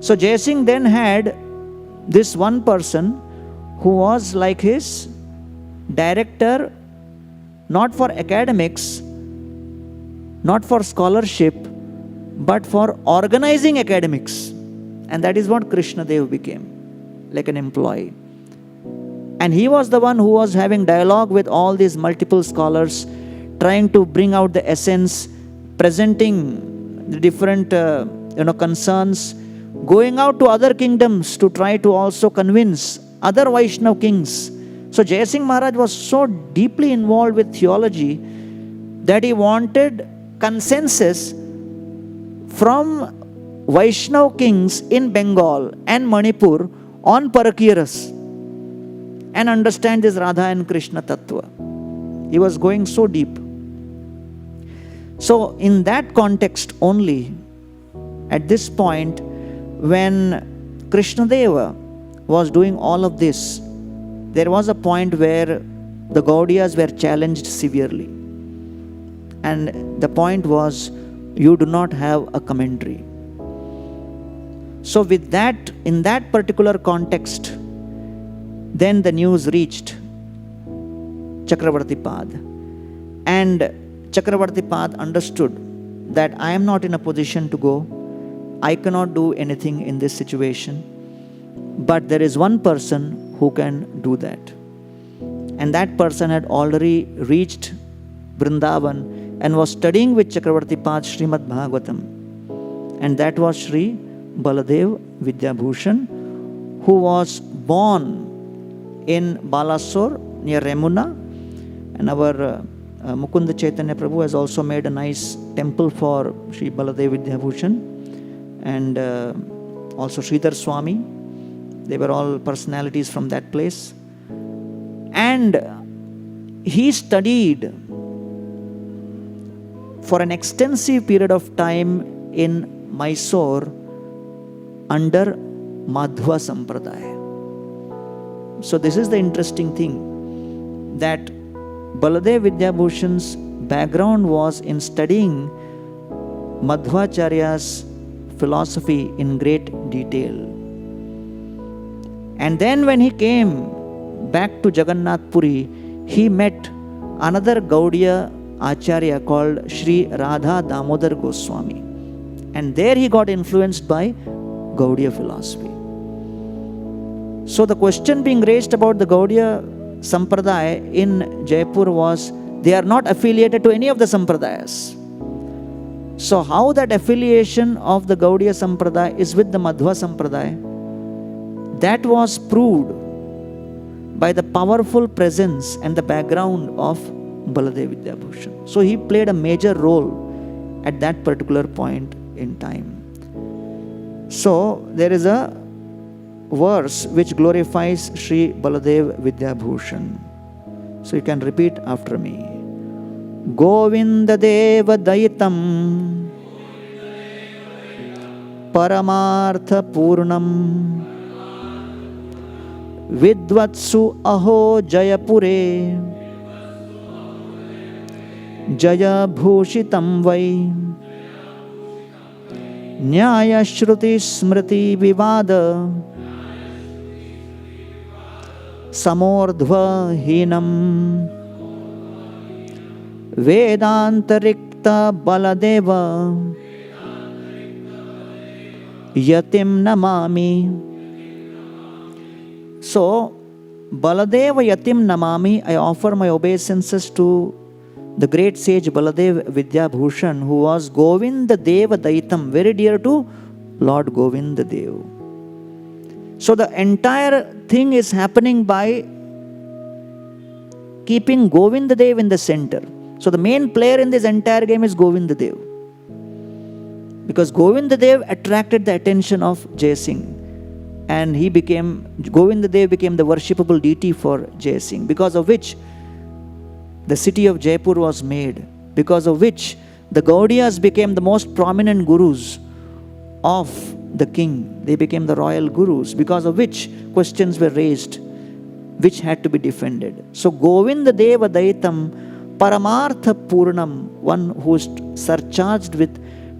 So Jai Singh then had this one person who was like his director, not for academics, not for scholarship, but for organizing academics. And that is what Krishna Dev became, like an employee. And he was the one who was having dialogue with all these multiple scholars, trying to bring out the essence, presenting the different concerns, going out to other kingdoms to try to also convince other Vaishnava kings. So Jai Singh Maharaj was so deeply involved with theology that he wanted consensus from Vaishnava kings in Bengal and Manipur on Parakiras and understand this Radha and Krishna Tattva. He was going so deep. So in that context only, at this point, when Krishna Deva was doing all of this, there was a point where the Gaudiyas were challenged severely. And the point was, you do not have a commentary. So with that, in that particular context, then the news reached Chakravarti Pad. And Chakravarti Pad understood that I am not in a position to go. I cannot do anything in this situation. But there is one person who can do that. And that person had already reached Vrindavan and was studying with Chakravarti Pad Srimad Bhagavatam. And that was Sri Baladev Vidyabhushan, who was born in Balasore near Remuna. And our Mukunda Chaitanya Prabhu has also made a nice temple for Sri Baladev Vidyabhushan. And also Sridhar Swami. They were all personalities from that place. And he studied for an extensive period of time in Mysore under Madhva Sampradaya. So this is the interesting thing, that Baladev Vidyabhushan's background was in studying Madhvacharya's philosophy in great detail. And then when he came back to Jagannath Puri, he met another Gaudiya Acharya called Sri Radha Damodar Goswami. And there he got influenced by Gaudiya philosophy. So the question being raised about the Gaudiya Sampradaya in Jaipur was, they are not affiliated to any of the Sampradayas. So how that affiliation of the Gaudiya Sampradaya is with the Madhva Sampradaya? That was proved by the powerful presence and the background of Baladev Vidyabhushan. So he played a major role at that particular point in time. So there is a verse which glorifies Sri Baladev Vidyabhushan. So you can repeat after me. Govinda Deva Dayitam Paramartha Purnam Vidvatsu Aho Jayapure Jaya Bhushitam Vai Nyaya Shruti Smriti Vivada Samordhva Hinam Vedantarikta Baladeva Yatim Namami. So, Baladeva Yatim Namami, I offer my obeisances to the great sage Baladev Vidyabhushan, who was Govinda Deva Daitam, very dear to Lord Govinda Dev. So the entire thing is happening by keeping Govinda Dev in the center. So the main player in this entire game is Govinda Dev. Because Govinda Dev attracted the attention of Jai Singh. And Govinda Dev became the worshipable deity for Jai Singh, because of which the city of Jaipur was made, because of which the Gaudiyas became the most prominent gurus of the king. They became the royal gurus, because of which questions were raised, which had to be defended. So Govinda Deva Daitam Paramartha Purnam, one who is surcharged with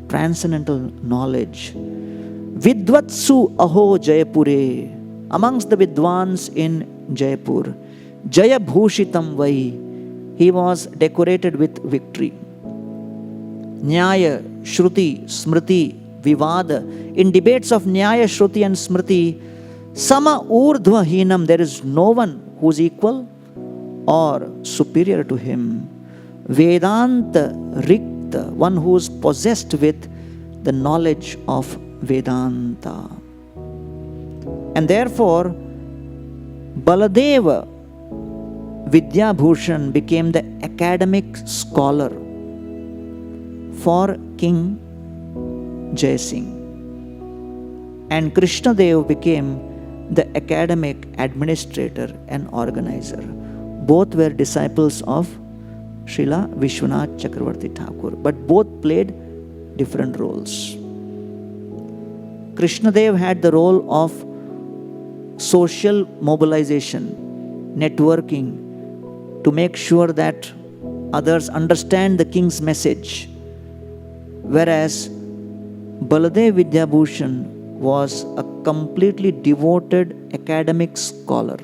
transcendental knowledge. Vidvatsu aho Jayapure. Amongst the Vidwans in Jaipur, Jaya Bhushitam Vai. He was decorated with victory. Nyaya, Shruti, Smriti, Vivada. In debates of Nyaya, Shruti and Smriti, Sama Urdhva Hinam, there is no one who is equal or superior to him. Vedanta Rikta, one who is possessed with the knowledge of Vedanta. And therefore, Baladeva Vidyabhushan became the academic scholar for King Jai Singh. And Krishnadev became the academic administrator and organizer. Both were disciples of Srila Vishwanath Chakravarti Thakur, but both played different roles. Krishnadev had the role of social mobilization, networking, to make sure that others understand the king's message. Whereas Baladev Vidyabhushan was a completely devoted academic scholar.